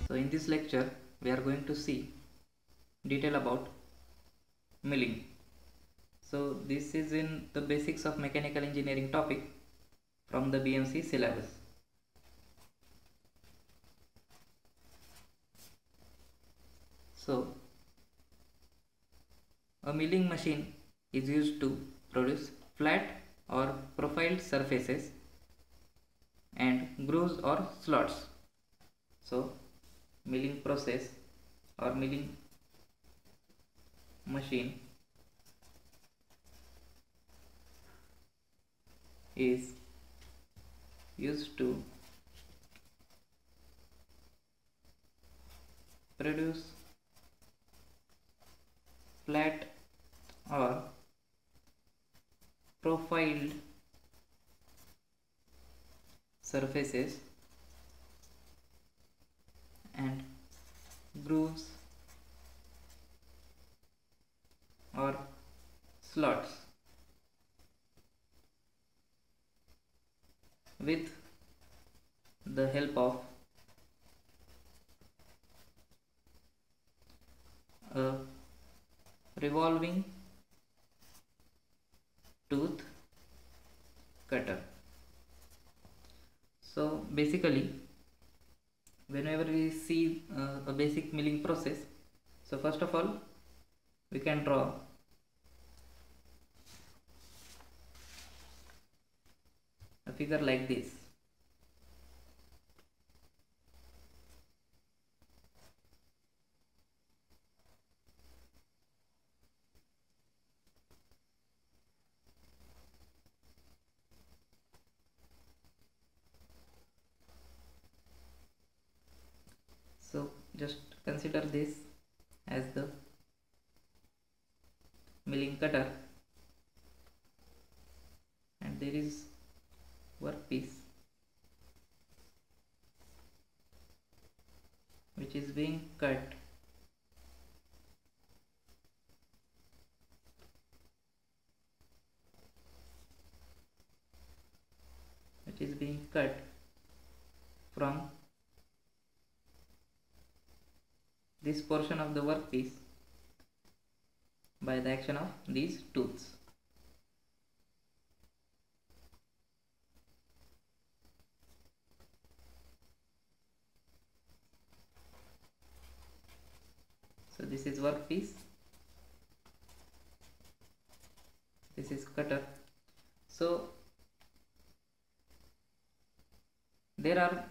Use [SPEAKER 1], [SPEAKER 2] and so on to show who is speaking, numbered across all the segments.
[SPEAKER 1] So in this lecture we are going to see detail about milling. So this is in the basics of mechanical engineering topic from the BMC syllabus. So a milling machine is used to produce flat or profiled surfaces and grooves or slots. So milling process or milling machine is used to produce flat or profiled surfaces and grooves or slots with the help of a revolving tooth cutter. So basically whenever we see a basic milling process, so first of all we can draw a figure like this. So just consider this as the milling cutter, and there is workpiece which is being cut from this portion of the workpiece by the action of these tools. So this is workpiece, this is cutter. So there are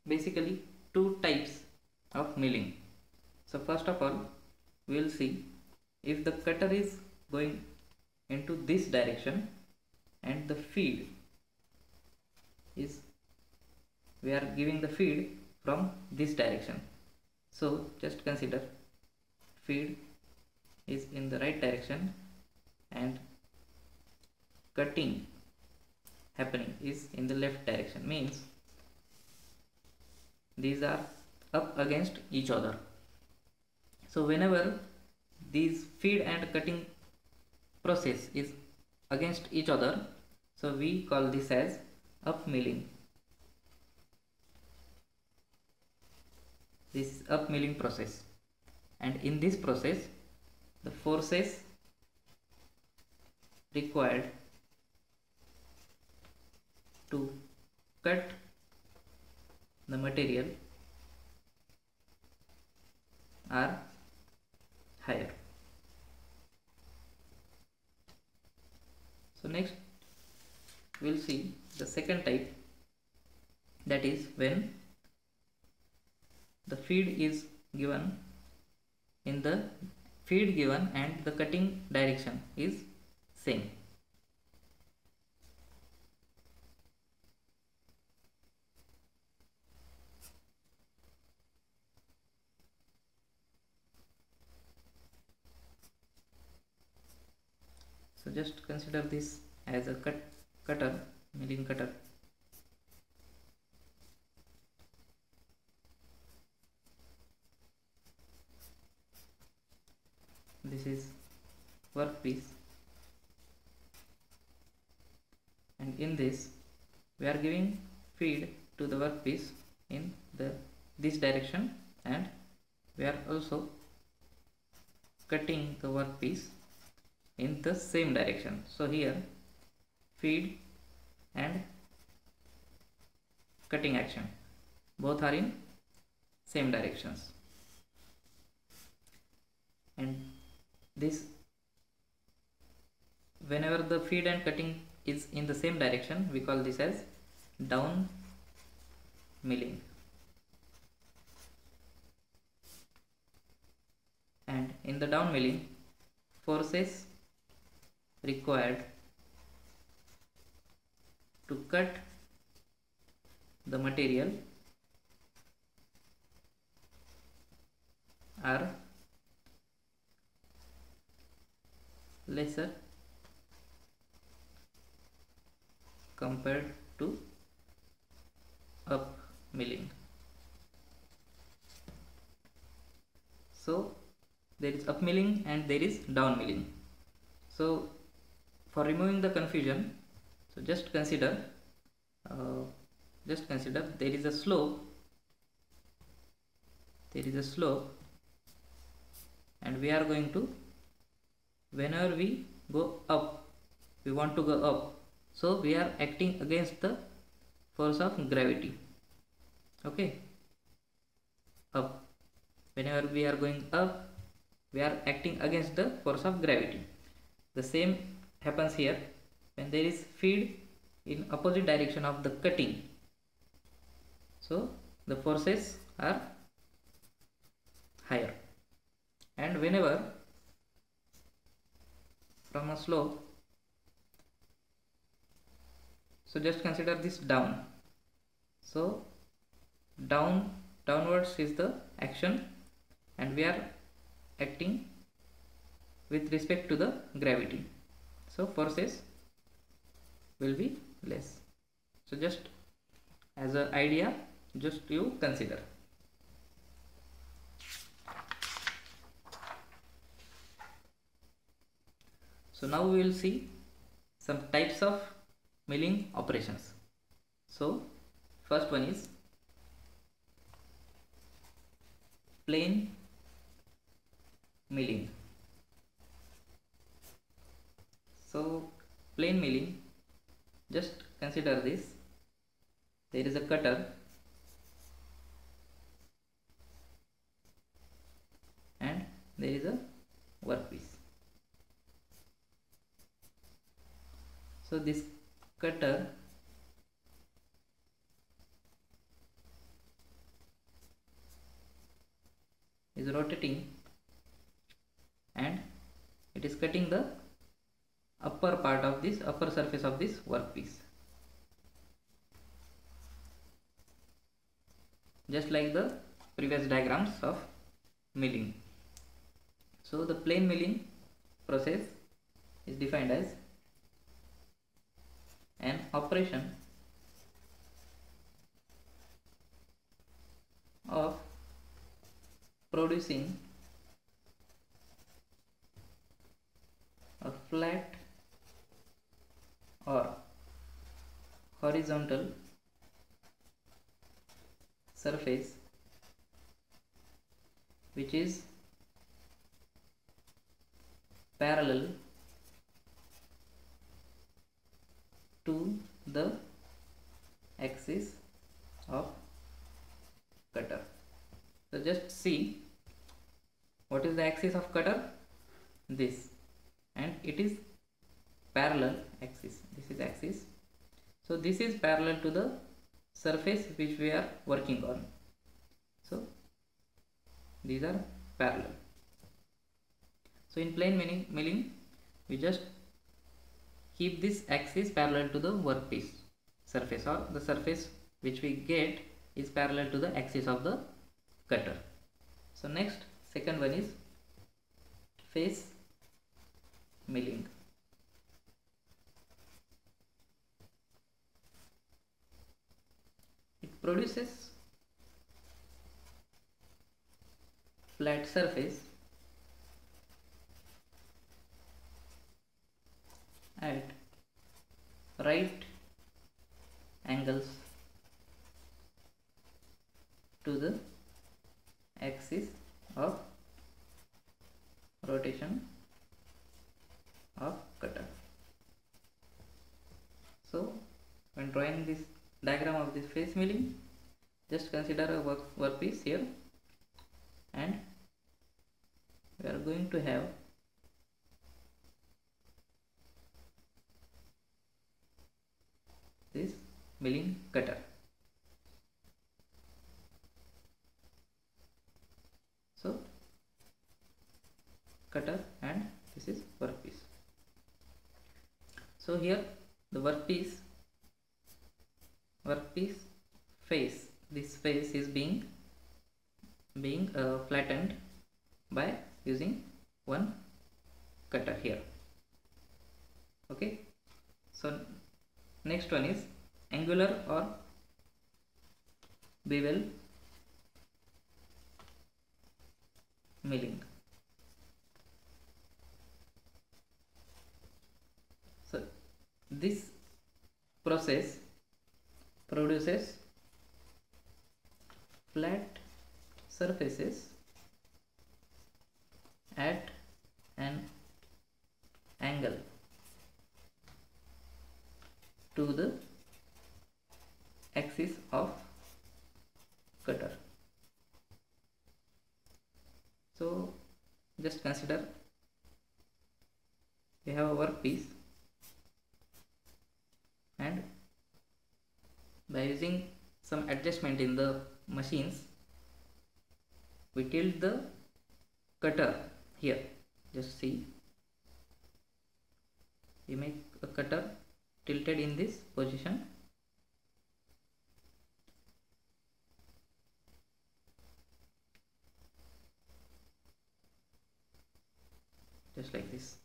[SPEAKER 1] basically two types of milling. So first of all we will see if the cutter is going into this direction and the feed is, we are giving the feed from this direction. So just consider feed is in the right direction and cutting happening is in the left direction, means these are up against each other. So whenever these feed and cutting process is against each other, so we call this as up milling. This is up milling process, and in this process the forces required to cut the material are higher. So next we'll see the second type, that is when the feed is given in the feed given and the cutting direction is same. So just consider this as a cutter, milling cutter. This is workpiece, and in this we are giving feed to the workpiece in this direction and we are also cutting the workpiece in the same direction. So here feed and cutting action both are in same directions, and this, whenever the feed and cutting is in the same direction, we call this as down milling. And in the down milling, forces required to cut the material are lesser compared to up milling. So there is up milling and there is down milling. So for removing the confusion, so just consider there is a slope, and we are going to, whenever we go up, we want to go up, so we are acting against the force of gravity. Okay, up, whenever we are going up, we are acting against the force of gravity. The same happens here when there is feed in opposite direction of the cutting, so the forces are higher. And whenever from a slope, so just consider this down, so downwards is the action, and we are acting with respect to the gravity, so forces will be less. So just as an idea, just you consider. So now we will see some types of milling operations. So first one is plane milling. So plane milling, just consider this, there is a cutter and there is a workpiece. So this cutter is rotating and it is cutting the upper part of this, upper surface of this workpiece, just like the previous diagrams of milling. So the plane milling process is defined as an operation of producing a flat or horizontal surface which is parallel to the axis of cutter. So just see, what is the axis of cutter? This, and it is parallel axis. This is axis. So this is parallel to the surface which we are working on. So these are parallel. So in plane milling, we just keep this axis parallel to the workpiece surface, or the surface which we get is parallel to the axis of the cutter. So next, second one is face milling. It produces flat surface at right angles to the when drawing this diagram of this face milling, just consider a workpiece here, and we are going to have this milling cutter. So cutter, and this is workpiece. So here the workpiece face, this face is being flattened by using one cutter here. Okay, so next one is angular or bevel milling. So this process produces flat surfaces at an angle to the axis of cutter. So just consider we have a workpiece, and by using some adjustment in the machines, we tilt the cutter here. Just see, we make a cutter tilted in this position, just like this.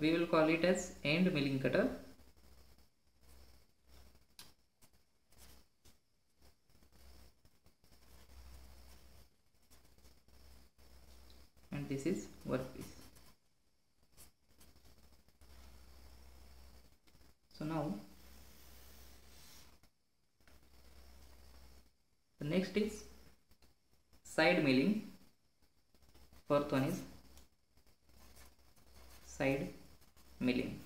[SPEAKER 1] We will call it as end milling cutter. And this is workpiece. So now the next is side milling. Fourth one is side milling.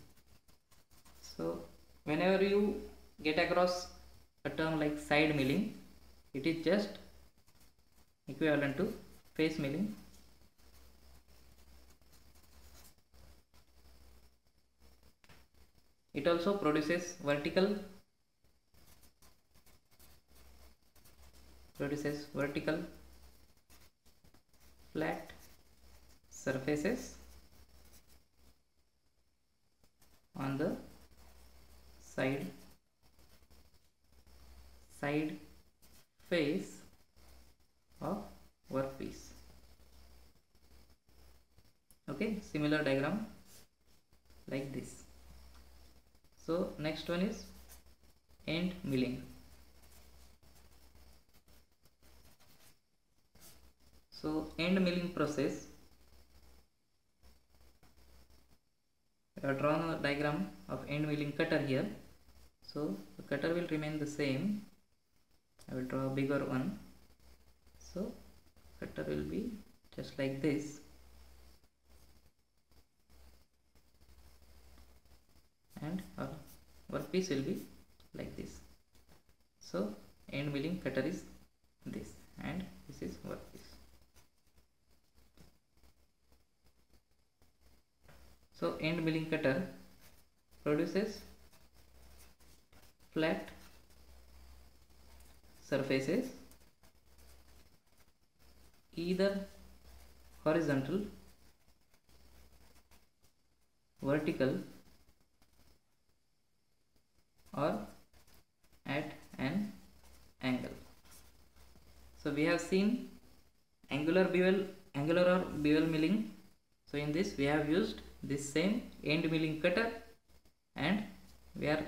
[SPEAKER 1] So whenever you get across a term like side milling, it is just equivalent to face milling. It also produces vertical flat surfaces on the side face of workpiece. Okay, similar diagram like this. So next one is end milling. So end milling process, I have drawn a diagram of end milling cutter here. So the cutter will remain the same. I will draw a bigger one. So cutter will be just like this, and our workpiece will be like this. So end milling cutter is this, and this is workpiece. So end milling cutter produces flat surfaces either horizontal, vertical, or at an angle. So we have seen angular or bevel milling. So in this we have used this same end milling cutter, and we are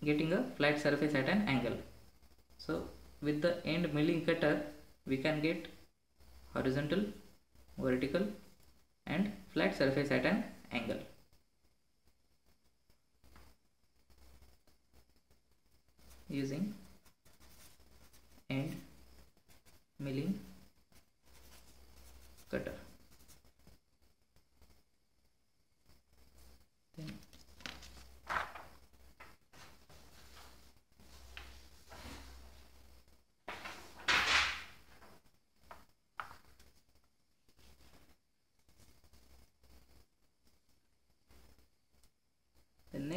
[SPEAKER 1] getting a flat surface at an angle. So with the end milling cutter we can get horizontal, vertical, and flat surface at an angle. Using end milling cutter. Then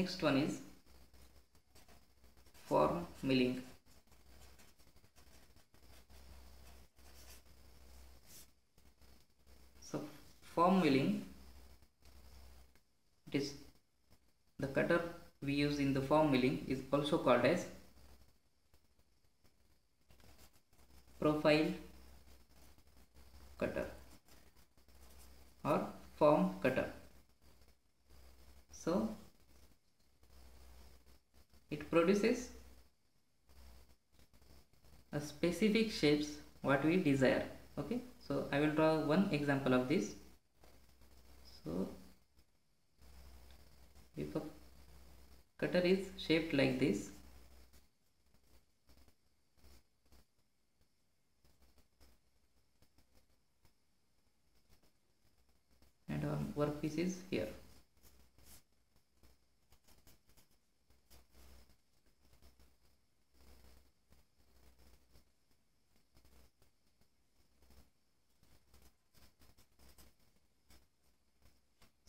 [SPEAKER 1] next one is form milling. So form milling, it is the cutter we use in the form milling is also called as profile cutter or form cutter. So it produces a specific shapes what we desire. Okay, so I will draw one example of this. So if a cutter is shaped like this, and our workpiece is here.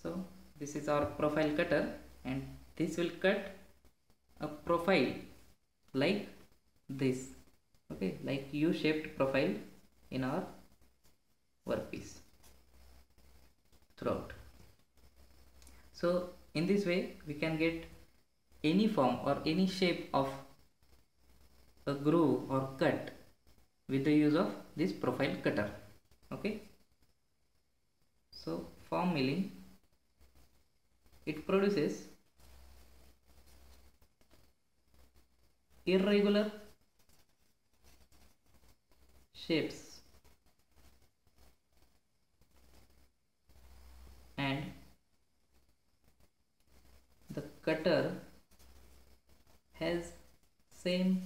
[SPEAKER 1] So this is our profile cutter, and this will cut a profile like this. Okay, like U-shaped profile in our workpiece throughout. So in this way we can get any form or any shape of a groove or cut with the use of this profile cutter. Okay, so form milling, it produces irregular shapes and the cutter has same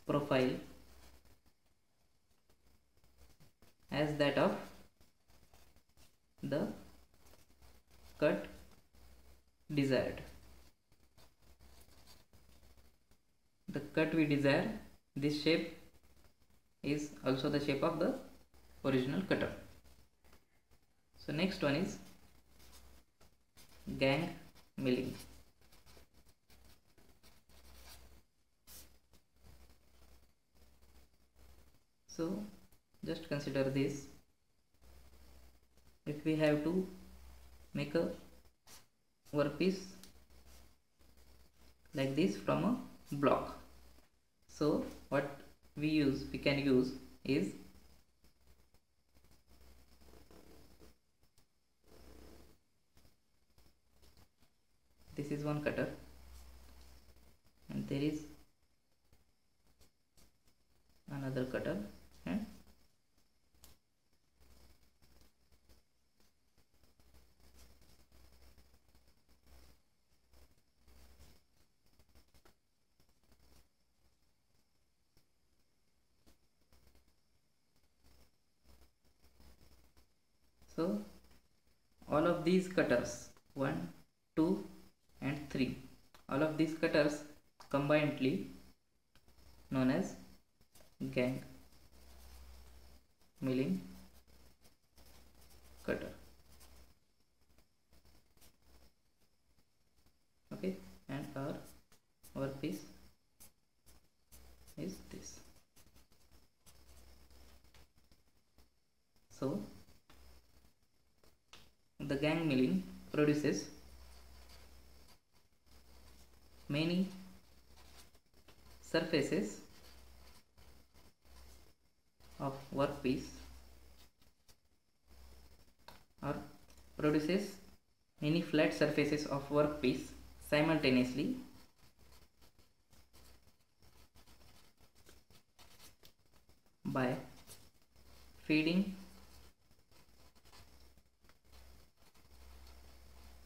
[SPEAKER 1] profile as that of the cut desired. The cut we desire, this shape is also the shape of the original cutter. So next one is gang milling. So just consider this. If we have to make a workpiece like this from a block, so what we can use is this is one cutter and there is another cutter, and so all of these cutters 1, 2 and 3, all of these cutters combinedly known as gang milling cutter. Okay, and our workpiece is this. So the gang milling produces many surfaces of workpiece or produces many flat surfaces of workpiece simultaneously by feeding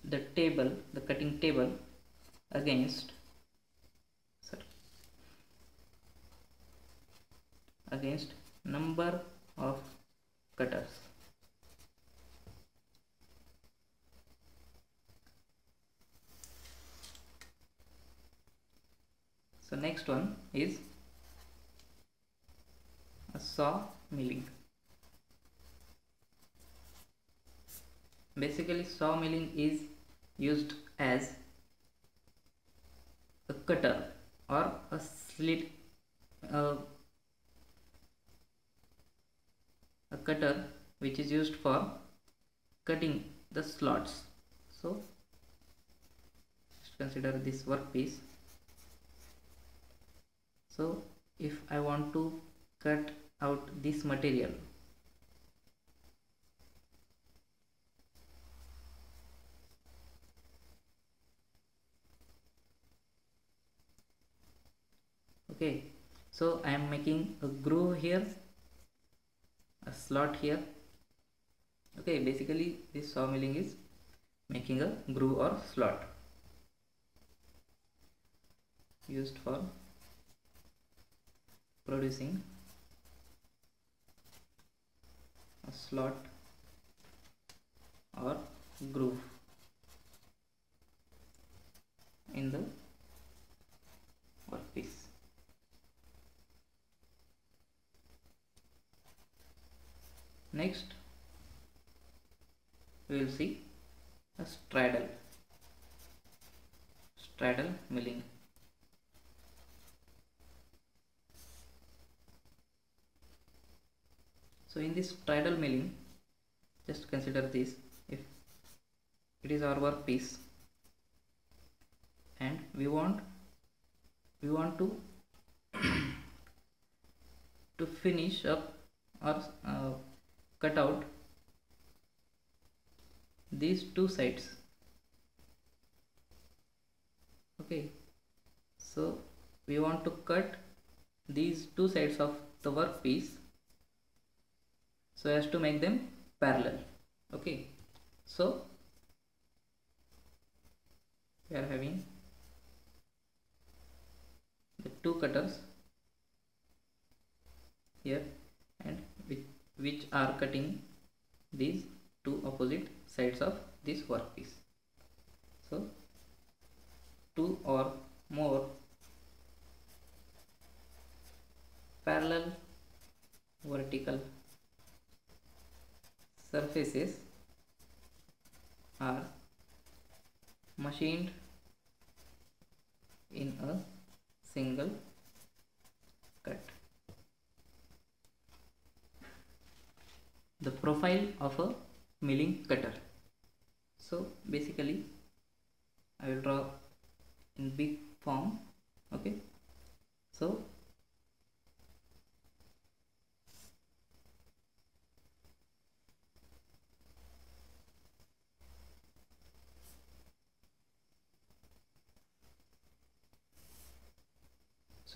[SPEAKER 1] the cutting table against number of cutters. So next one is a saw milling. Basically saw milling is used as cutter or a slit, uh, a cutter which is used for cutting the slots. So just consider this workpiece. So if I want to cut out this material, okay, so I am making a groove here, a slot here. Okay, basically this saw milling is making a groove or slot used for producing a slot or groove in the workpiece. Next we will see a straddle milling. So in this straddle milling, just consider this: if it is our workpiece and we want to to finish up or cut out these two sides. Okay, so we want to cut these two sides of the workpiece so as to make them parallel. Okay, so we are having the two cutters here, and which are cutting these two opposite sides of this workpiece. So two or more parallel vertical surfaces are machined in a single cut. The profile of a milling cutter. So basically I will draw in big form. Okay, so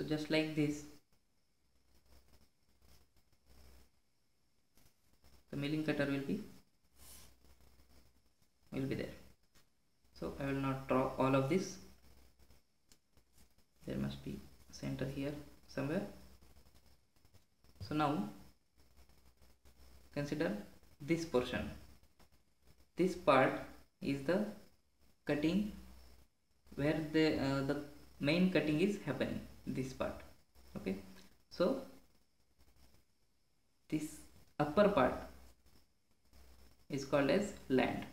[SPEAKER 1] just like this, the milling cutter will be there. So I will not draw all of this. There must be center here somewhere. So now consider this portion. This part is the cutting, where the main cutting is happening, this part. Okay, so this upper part is called as land.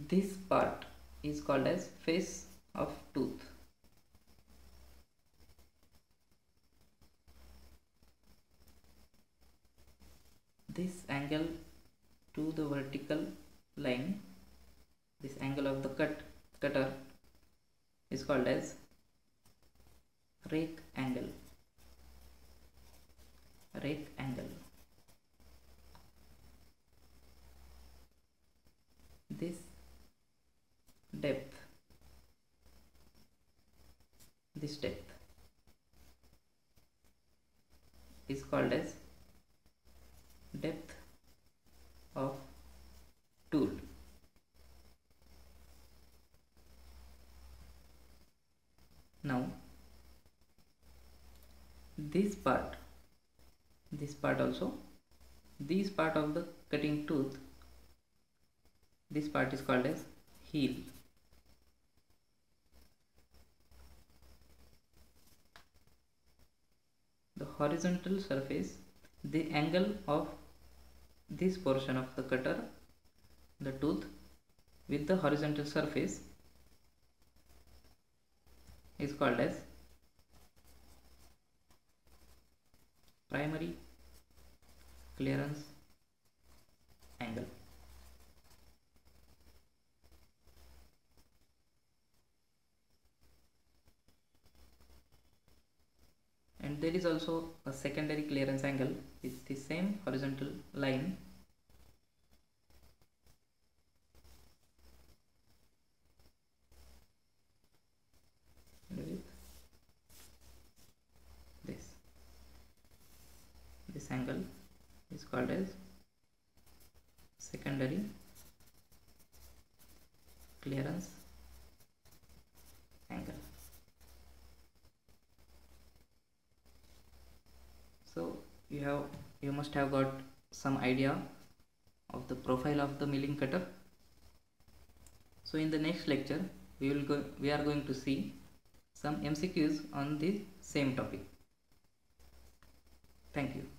[SPEAKER 1] This part is called as face of tooth. This angle to the vertical line, this angle of the cutter is called as rake angle. Rake angle. This depth, is called as depth of tool. Now this part also, this part of the cutting tooth, this part is called as heel. The horizontal surface, the angle of this portion of the cutter the tooth with the horizontal surface is called as primary clearance angle. And there is also a secondary clearance angle with the same horizontal line with this angle is called as secondary clearance angle. So you must have got some idea of the profile of the milling cutter. So in the next lecture we are going to see some MCQs on the same topic. Thank you.